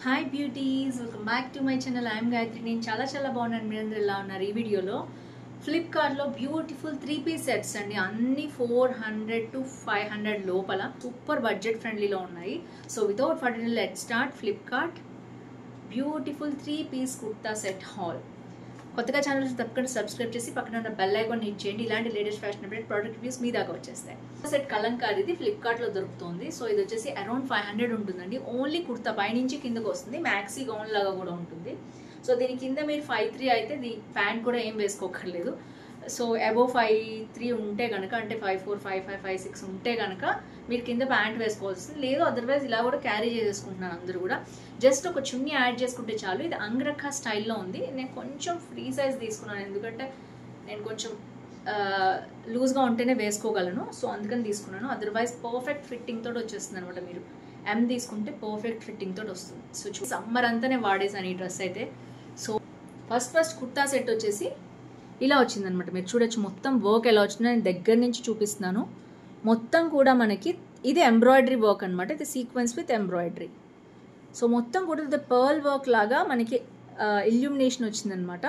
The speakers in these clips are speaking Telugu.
Hi beauties, welcome back to my channel. I'm Gayatri. నేను చాలా బాగున్నాను. మీరందరూ ఎలా ఉన్నారు? ఈ వీడియోలో ఫ్లిప్కార్ట్లో బ్యూటిఫుల్ 3 పీస్ సెట్స్ అండి. అన్ని 400 to 500 లోపల సూపర్ బడ్జెట్ ఫ్రెండ్లీలో ఉన్నాయి. So without further let's start. Flipkart beautiful 3 piece kurta set haul. కొత్తగా ఛానల్ తప్పకుండా సబ్స్క్రైబ్ చేసి పక్కన ఉన్న బెల్ ఐకాన్ హిట్ చేయండి. ఇలాంటి latest fashion update product reviews మీ దాకా వచ్చేస్తాయి. సెట్ కలంకారీ ఇది ఫ్లిప్కార్ట్లో దొరుకుతుంది. సో ఇది వచ్చేసి అరౌండ్ 500 ఉంటుందండి. ఓన్లీ కుర్తా పైనుంచి కిందకు వస్తుంది. మ్యాక్సీ గౌన్ లాగా కూడా ఉంటుంది. సో దీని కింద మీరు 5'3" అయితే ప్యాంట్ కూడా ఏం వేసుకోకర్లేదు. సో అబోవ్ 5'3" ఉంటే కనుక, అంటే 5'4", 5'5", 5'6" ఉంటే కనుక మీరు కింద ప్యాంట్ వేసుకోవాల్సింది లేదు. అదర్వైజ్ ఇలా కూడా క్యారీ చేసేసుకుంటున్నాను అందరూ కూడా. జస్ట్ ఒక చున్నీ యాడ్ చేసుకుంటే చాలు. ఇది అంగరఖా స్టైల్లో ఉంది. నేను కొంచెం ఫ్రీ సైజ్ తీసుకున్నాను, ఎందుకంటే నేను కొంచెం లూజ్గా ఉంటేనే వేసుకోగలను. సో అందుకని తీసుకున్నాను. అదర్వైజ్ పర్ఫెక్ట్ ఫిట్టింగ్ తోటి వచ్చేస్తుంది అనమాట. మీరు ఎం తీసుకుంటే పర్ఫెక్ట్ ఫిట్టింగ్ తోటి వస్తుంది. సో సమ్మర్ అంతానే వాడేసాను ఈ డ్రెస్ అయితే. సో ఫస్ట్ కుర్తా సెట్ వచ్చేసి ఇలా వచ్చిందనమాట. మీరు చూడొచ్చు మొత్తం వర్క్ ఎలా వచ్చిందో నేను దగ్గర నుంచి చూపిస్తున్నాను. మొత్తం కూడా మనకి ఇది ఎంబ్రాయిడరీ వర్క్ అనమాట. ఇది సీక్వెన్స్ విత్ ఎంబ్రాయిడరీ. సో మొత్తం కూడా ఇది పర్ల్ వర్క్ లాగా మనకి ఇల్యూమినేషన్ వచ్చిందనమాట.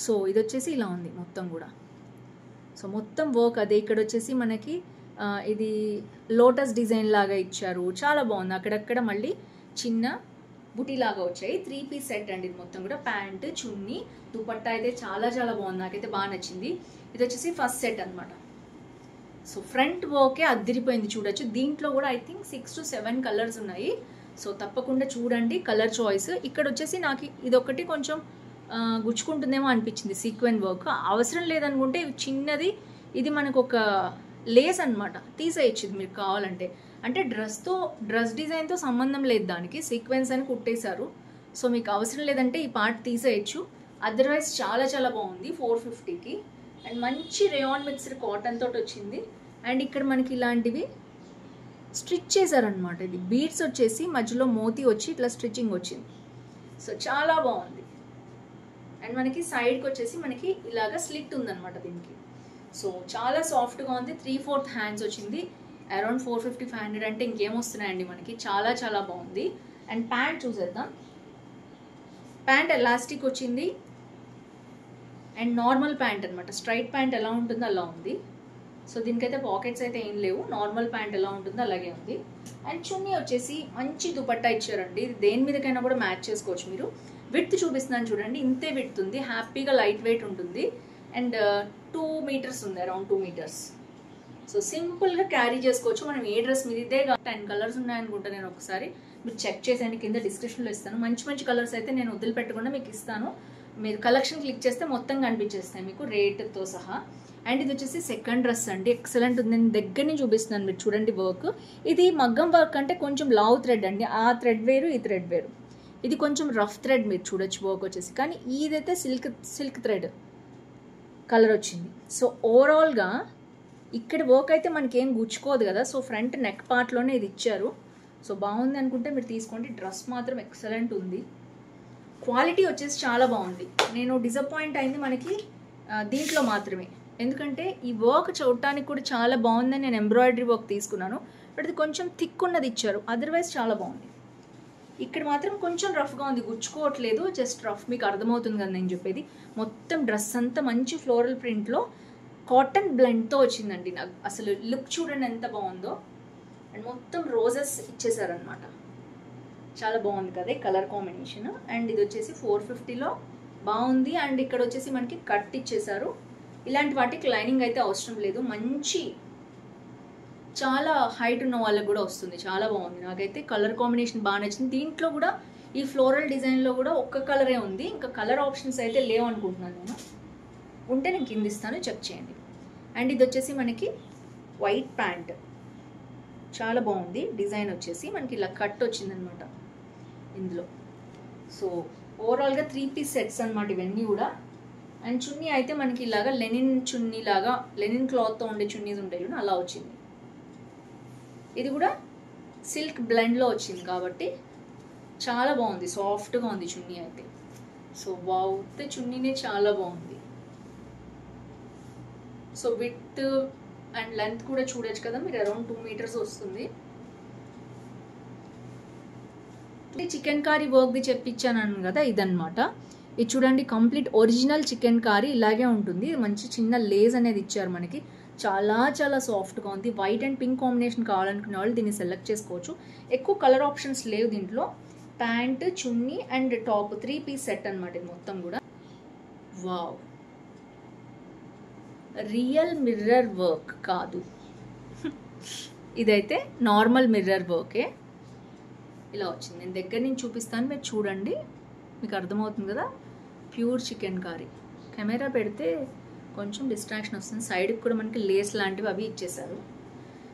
సో ఇది వచ్చేసి ఇలా ఉంది మొత్తం కూడా. సో మొత్తం వర్క్ అదే. ఇక్కడ వచ్చేసి మనకి ఇది లోటస్ డిజైన్ లాగా ఇచ్చారు. చాలా బాగుంది. అక్కడక్కడ మళ్ళీ చిన్న బుటీ లాగా వచ్చాయి. 3 పీస్ సెట్ అండి ఇది మొత్తం కూడా. ప్యాంట్, చున్నీ, దుపట్టా అయితే చాలా బాగుంది. నాకైతే బాగా నచ్చింది. ఇది వచ్చేసి ఫస్ట్ సెట్ అనమాట. సో ఫ్రంట్ వర్కే అద్దిరిపోయింది. చూడొచ్చు. దీంట్లో కూడా ఐ థింక్ 6 to 7 కలర్స్ ఉన్నాయి. సో తప్పకుండా చూడండి కలర్ చాయిస్. ఇక్కడ వచ్చేసి నాకు ఇదొకటి కొంచెం గుచ్చుకుంటుందేమో అనిపించింది సీక్వెన్ వర్క్. అవసరం లేదనుకుంటే చిన్నది ఇది మనకు ఒక లేస్ అనమాట, తీసేయచ్చు మీరు కావాలంటే. అంటే డ్రెస్ డిజైన్తో సంబంధం లేదు, దానికి సీక్వెన్స్ అని కుట్టేశారు. సో మీకు అవసరం లేదంటే ఈ పార్ట్ తీసేయచ్చు. అదర్వైజ్ చాలా బాగుంది 450కి. అండ్ మంచి రేయాన్ మిక్స్డ్ కాటన్ తోటి వచ్చింది. అండ్ ఇక్కడ మనకి ఇలాంటివి స్టిచ్ చేశారనమాట. ఇది బీడ్స్ వచ్చేసి మధ్యలో మోతీ వచ్చి ఇట్లా స్టిచ్చింగ్ వచ్చింది. సో చాలా బాగుంది. అండ్ మనకి సైడ్కి వచ్చేసి మనకి ఇలాగా స్లిట్ ఉందన్నమాట దీనికి. సో చాలా సాఫ్ట్గా ఉంది. 3/4 హ్యాండ్స్ వచ్చింది. అరౌండ్ 450, 500 అంటే ఇంకేం వస్తున్నాయండి మనకి. చాలా బాగుంది. అండ్ ప్యాంట్ చూసేద్దాం. ప్యాంట్ ఎలాస్టిక్ వచ్చింది అండ్ నార్మల్ ప్యాంట్ అనమాట. స్ట్రైట్ ప్యాంట్ ఎలా ఉంటుందో అలా ఉంది. సో దీనికైతే పాకెట్స్ అయితే ఏం లేవు. నార్మల్ ప్యాంట్ ఎలా ఉంటుందో అలాగే ఉంది. అండ్ చున్నీ వచ్చేసి మంచి దుపట్టా ఇచ్చారండి. ఇది దేని మీదకైనా కూడా మ్యాచ్ చేసుకోవచ్చు మీరు. విడ్త్ చూపిస్తున్నాను చూడండి. ఇంతే విడ్త్ ఉంది. హ్యాపీగా లైట్ వెయిట్ ఉంటుంది. అండ్ 2 meters ఉంది, అరౌండ్ 2 meters. సో సింపుల్గా క్యారీ చేసుకోవచ్చు మనం ఏ డ్రెస్ మీద. ఇదే 10 కలర్స్ ఉన్నాయనుకుంటా. నేను ఒకసారి మీరు చెక్ చేసేయండి, కింద డిస్క్రిప్షన్లో ఇస్తాను. మంచి కలర్స్ అయితే నేను వదిలిపెట్టకుండా మీకు ఇస్తాను. మీరు కలెక్షన్ క్లిక్ చేస్తే మొత్తం కనిపించేస్తాయి మీకు రేట్తో సహా. అండ్ ఇది వచ్చేసి సెకండ్ డ్రెస్ అండి. ఎక్సలెంట్ ఉంది. నేను దగ్గర నుంచి చూపిస్తున్నాను, మీరు చూడండి వర్క్. ఇది మగ్గం వర్క్ అంటే కొంచెం లావ్ థ్రెడ్ అండి. ఆ థ్రెడ్ వేరు, ఈ థ్రెడ్ వేరు. ఇది కొంచెం రఫ్ థ్రెడ్ మీరు చూడొచ్చు వర్క్ వచ్చేసి. కానీ ఇదైతే సిల్క్ థ్రెడ్ కలర్ వచ్చింది. సో ఓవరాల్గా ఇక్కడ వర్క్ అయితే మనకి ఏం గుచ్చుకోదు కదా. సో ఫ్రంట్ నెక్ పార్ట్లోనే ఇది ఇచ్చారు. సో బాగుంది అనుకుంటే మీరు తీసుకోండి. డ్రెస్ మాత్రం ఎక్సలెంట్ ఉంది. క్వాలిటీ వచ్చేసి చాలా బాగుంది. నేను డిసప్పాయింట్ అయింది మనకి దీంట్లో మాత్రమే. ఎందుకంటే ఈ వర్క్ చూడటానికి కూడా చాలా బాగుందని నేను ఎంబ్రాయిడరీ వర్క్ తీసుకున్నాను. బట్ ఇది కొంచెం థిక్ ఉన్నది ఇచ్చారు. అదర్వైజ్ చాలా బాగుంది. ఇక్కడ మాత్రం కొంచెం రఫ్గా ఉంది, గుచ్చుకోవట్లేదు. జస్ట్ రఫ్, మీకు అర్థమవుతుంది కదా నేను చెప్పేది. మొత్తం డ్రెస్ అంతా మంచి ఫ్లోరల్ ప్రింట్లో కాటన్ బ్లెండ్తో వచ్చిందండి. నాకు అసలు లుక్ చూడండి ఎంత బాగుందో. అండ్ మొత్తం రోజెస్ ఇచ్చేసారనమాట. చాలా బాగుంది కదా కలర్ కాంబినేషన్. అండ్ ఇది వచ్చేసి 450లో బాగుంది. అండ్ ఇక్కడ వచ్చేసి మనకి కట్ ఇచ్చేసారు. ఇలాంటి వాటికి లైనింగ్ అయితే అవసరం లేదు. మంచి చాలా హైట్ ఉన్న వాళ్ళకి కూడా వస్తుంది. చాలా బాగుంది. నాకైతే కలర్ కాంబినేషన్ బాగా నచ్చింది. దీంట్లో కూడా ఈ ఫ్లోరల్ డిజైన్లో కూడా ఒక్క కలరే ఉంది. ఇంకా కలర్ ఆప్షన్స్ అయితే లేవు అనుకుంటున్నాను నేను. ఉంటే నేను కింద ఇస్తాను, చెక్ చేయండి. అండ్ ఇది వచ్చేసి మనకి వైట్ ప్యాంట్. చాలా బాగుంది. డిజైన్ వచ్చేసి మనకి ఇలా కట్ వచ్చిందనమాట ఇందులో. సో ఓవరాల్గా 3 పీస్ సెట్స్ అనమాట ఇవన్నీ కూడా. అండ్ చున్నీ అయితే మనకి ఇలాగా లెనిన్ చున్నీ లాగా, లెనిన్ క్లాత్తో ఉండే చున్నీస్ ఉంటాయి చూడండి, అలా వచ్చింది. ఇది కూడా సిల్క్ బ్లెండ్లో వచ్చింది కాబట్టి చాలా బాగుంది. సాఫ్ట్గా ఉంది చున్నీ అయితే. సో బాగుంది. చున్నీనే చాలా బాగుంది. సో విడ్త్ అండ్ లెంత్ కూడా చూడొచ్చు కదా మీరు. అరౌండ్ 2 meters వస్తుంది. చికెన్ కర్రీ వర్క్ది చెప్పించాను కదా, ఇదన్నమాట. ఇది చూడండి, కంప్లీట్ ఒరిజినల్ చికెన్ కర్రీ ఇలాగే ఉంటుంది. మంచి చిన్న లేస్ అనేది ఇచ్చారు మనకి. చాలా చాలా సాఫ్ట్గా ఉంది. వైట్ అండ్ పింక్ కాంబినేషన్ కావాలనుకునే వాళ్ళు దీన్ని సెలెక్ట్ చేసుకోవచ్చు. ఎక్కువ కలర్ ఆప్షన్స్ లేవు దీంట్లో. Pant, chunni and top 3 piece set అనమాట ఇది మొత్తం కూడా. వావ్, రియల్ మిర్రర్ వర్క్ కాదు, ఇదైతే నార్మల్ మిర్రర్ వర్కే. ఇలా వచ్చింది. నేను దగ్గర నుంచి చూపిస్తాను, మీరు చూడండి, మీకు అర్థమవుతుంది కదా. Pure chicken curry. కెమెరా పెడితే కొంచెం డిస్ట్రాక్షన్ వస్తుంది. సైడ్కి కూడా మనకి లేస్ లాంటివి అవి ఇచ్చేసారు.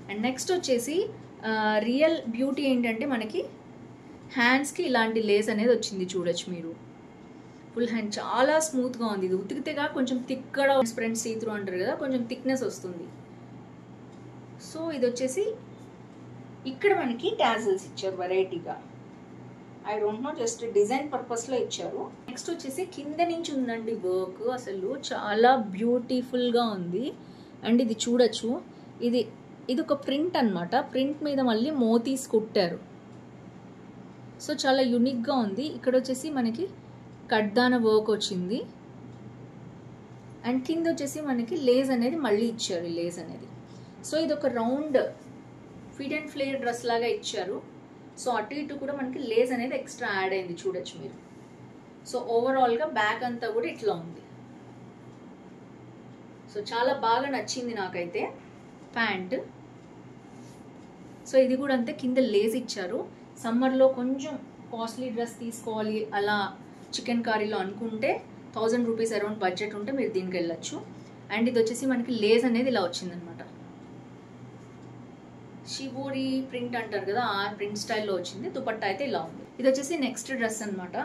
అండ్ నెక్స్ట్ వచ్చేసి రియల్ బ్యూటీ ఏంటంటే మనకి హ్యాండ్స్కి ఇలాంటి లేస్ అనేది వచ్చింది, చూడొచ్చు మీరు. ఫుల్ హ్యాండ్ చాలా స్మూత్గా ఉంది. ఇది ఉతికితేగా కొంచెం థిక్గా ట్రాన్స్పరెంట్ సీ త్రూ అంటారు కదా, కొంచెం థిక్నెస్ వస్తుంది. సో ఇది వచ్చేసి ఇక్కడ మనకి టాజిల్స్ ఇచ్చారు వెరైటీగా. I don't know, just design పర్పస్లో ఇచ్చారు. నెక్స్ట్ వచ్చేసి కింద నుంచి ఉందండి వర్క్, అసలు చాలా బ్యూటిఫుల్గా ఉంది. అండ్ ఇది చూడొచ్చు, ఇది ఒక ప్రింట్ అనమాట. ప్రింట్ మీద మళ్ళీ మోతీస్ కుట్టారు. సో చాలా యూనిక్గా ఉంది. ఇక్కడ వచ్చేసి మనకి కడ్దాన వర్క్ వచ్చింది. అండ్ కింద వచ్చేసి మనకి లేస్ అనేది మళ్ళీ ఇచ్చారు, ఈ లేస్ అనేది. సో ఇది ఒక round fit and flare dress లాగా ఇచ్చారు. సో అటు ఇటు కూడా మనకి లేస్ అనేది ఎక్స్ట్రా యాడ్ అయింది, చూడొచ్చు మీరు. సో ఓవరాల్గా బ్యాక్ అంతా కూడా ఇట్లా ఉంది. సో చాలా బాగా నచ్చింది నాకైతే. ప్యాంట్, సో ఇది కూడా అంతే, కింద లేస్ ఇచ్చారు. సమ్మర్లో కొంచెం కాస్ట్లీ డ్రెస్ తీసుకోవాలి అలా చికెన్ కర్రీలో అనుకుంటే 1000 రూపీస్ అరౌండ్ బడ్జెట్ ఉంటే మీరు దీనికి వెళ్ళొచ్చు. అండ్ ఇది వచ్చేసి మనకి లేస్ అనేది ఇలా వచ్చిందనమాట. షిబోరి ప్రింట్ అంటారు కదా, ఆ ప్రింట్ స్టైల్లో వచ్చింది. దుపట్టా అయితే ఇలా ఉంది. ఇది వచ్చేసి నెక్స్ట్ డ్రెస్ అనమాట.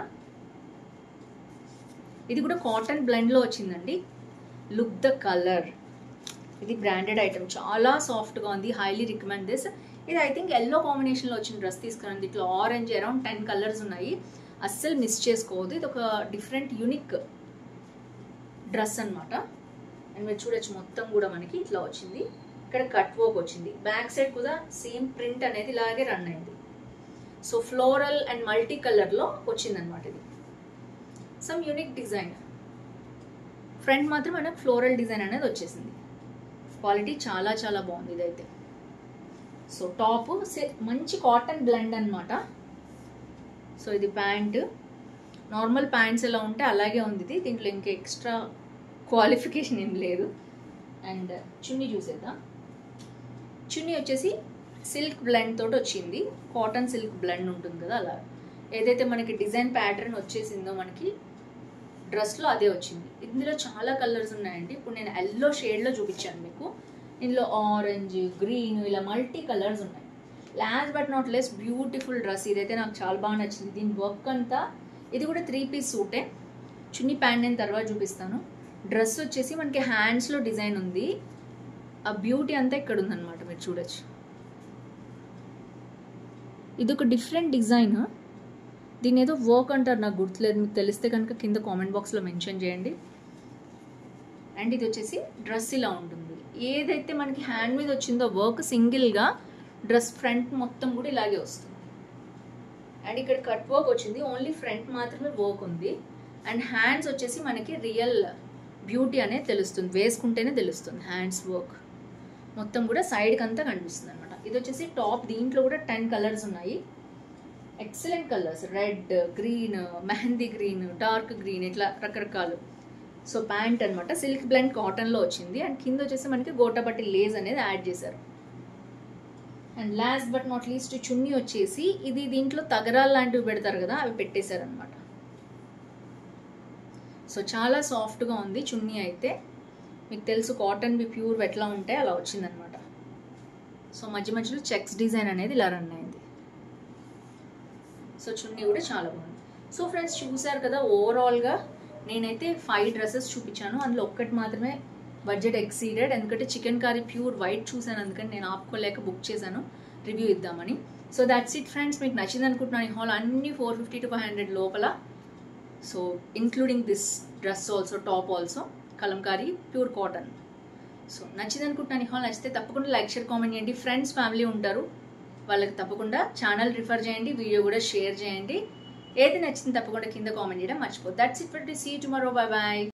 ఇది కూడా కాటన్ బ్లెండ్లో వచ్చిందండి. Look the colour. ఇది బ్రాండెడ్ ఐటమ్, చాలా సాఫ్ట్గా ఉంది. Highly recommend this. ఇది ఐ థింక్ ఎల్లో కాంబినేషన్లో వచ్చిన డ్రెస్ తీసుకురండి. ఇట్లా ఆరెంజ్, అరౌండ్ 10 కలర్స్ ఉన్నాయి. అస్సలు మిస్ చేసుకోవద్దు. ఇది ఒక డిఫరెంట్ యూనిక్ డ్రెస్ అనమాట. అండ్ మీరు చూడొచ్చు, మొత్తం కూడా మనకి ఇట్లా వచ్చింది. ఇక్కడ కట్ వర్క్ వచ్చింది. బ్యాక్ సైడ్ కూడా సేమ్ ప్రింట్ అనేది ఇలాగే రన్ అయింది. సో ఫ్లోరల్ అండ్ మల్టీ కలర్లో వచ్చింది అనమాట. ఇది సమ్ యూనిక్ డిజైన్. ఫ్రంట్ మాత్రం మనకు ఫ్లోరల్ డిజైన్ అనేది వచ్చేసింది. క్వాలిటీ చాలా చాలా బాగుంది ఇదైతే. సో టాప్ మంచి కాటన్ బ్లెండ్ అనమాట. సో ఇది ప్యాంట్, నార్మల్ ప్యాంట్స్ ఎలా ఉంటే అలాగే ఉంది ఇది. దీంట్లో ఇంకా ఎక్స్ట్రా క్వాలిఫికేషన్ ఏం లేదు. అండ్ చున్నీ చూసేద్దాం. చున్నీ వచ్చేసి సిల్క్ బ్లెండ్ తోటి వచ్చింది. కాటన్ సిల్క్ బ్లెండ్ ఉంటుంది కదా, అలా ఏదైతే మనకి డిజైన్ ప్యాటర్న్ వచ్చేసిందో మనకి డ్రెస్లో అదే వచ్చింది. ఇందులో చాలా కలర్స్ ఉన్నాయండి. ఇప్పుడు నేను ఎల్లో షేడ్లో చూపించాను మీకు. ఇందులో ఆరెంజ్, గ్రీన్, ఇలా మల్టీ కలర్స్ ఉన్నాయి. Last but not less beautiful dress. ఇదైతే నాకు చాలా బాగా నచ్చింది. దీని వర్క్ అంతా, ఇది కూడా 3 పీస్ సూటే. చున్నీ ప్యాంట్ నేను తర్వాత చూపిస్తాను. డ్రెస్ వచ్చేసి మనకి హ్యాండ్స్లో డిజైన్ ఉంది. ఆ బ్యూటీ అంతా ఇక్కడ ఉందన్నమాట, మీరు చూడొచ్చు. ఇది ఒక డిఫరెంట్ డిజైన్. దీని ఏదో వర్క్ అంటారు, నాకు గుర్తులేదు. మీకు తెలిస్తే కనుక కింద కామెంట్ బాక్స్లో మెన్షన్ చేయండి. అండ్ ఇది వచ్చేసి డ్రెస్ ఇలా ఉంటుంది. ఏదైతే మనకి హ్యాండ్ మీద వచ్చిందో వర్క్, సింగిల్గా డ్రెస్ ఫ్రంట్ మొత్తం కూడా ఇలాగే వస్తుంది. అండ్ ఇక్కడ కట్ వర్క్ వచ్చింది. ఓన్లీ ఫ్రంట్ మాత్రమే వర్క్ ఉంది. అండ్ హ్యాండ్స్ వచ్చేసి మనకి రియల్ బ్యూటీ అనేది తెలుస్తుంది, వేసుకుంటేనే తెలుస్తుంది. హ్యాండ్స్ వర్క్ మొత్తం కూడా సైడ్కి అంతా కనిపిస్తుంది అనమాట. ఇది వచ్చేసి టాప్. దీంట్లో కూడా 10 కలర్స్ ఉన్నాయి. Excellent colours, red, green, mehndi green, dark green, ఇట్లా రకరకాలు. సో ప్యాంట్ అనమాట సిల్క్ బ్లెండ్ కాటన్లో వచ్చింది. అండ్ కింద వచ్చేసి మనకి గోటాపట్టి లేస్ అనేది యాడ్ చేశారు. And last but not least chunni వచ్చేసి ఇది దీంట్లో తగరాలు లాంటివి పెడతారు కదా, అవి పెట్టేశారు అనమాట. సో చాలా సాఫ్ట్గా ఉంది చున్నీ అయితే. మీకు తెలుసు కాటన్వి ప్యూర్ ఎట్లా ఉంటాయి అలా వచ్చిందనమాట. సో మధ్య మధ్యలో చెక్స్ డిజైన్ అనేది ఇలా రన్ అయింది. సో చున్నీ కూడా చాలా బాగుంది. సో ఫ్రెండ్స్ చూసారు కదా, ఓవరాల్గా నేనైతే 5 డ్రెస్సెస్ చూపించాను. అందులో ఒక్కటి మాత్రమే బడ్జెట్ ఎక్సీడెడ్. ఎందుకంటే చికెన్ కర్రీ ప్యూర్ వైట్ చూసాను, అందుకని నేను ఆపుకోలేక బుక్ చేశాను రివ్యూ ఇద్దామని. So that's it friends. మీకు నచ్చింది అనుకుంటున్నాను. ఈ హాల్ అన్ని 450 to 500 లోపల. So including this dress also, top also, Kalamkari pure cotton. So నచ్చింది అనుకుంటున్నాను. ఈ హాల్ నచ్చితే తప్పకుండా లైక్, షేర్, కామెంట్ చేయండి. ఫ్రెండ్స్, ఫ్యామిలీ ఉంటారు, వాళ్ళకి తప్పకుండా ఛానల్ రిఫర్ చేయండి, వీడియో కూడా షేర్ చేయండి. ఏది నచ్చింది తప్పకుండా కింద కామెంట్ చేయడం మర్చిపోద్దు. That's it for today. See you tomorrow. Bye by.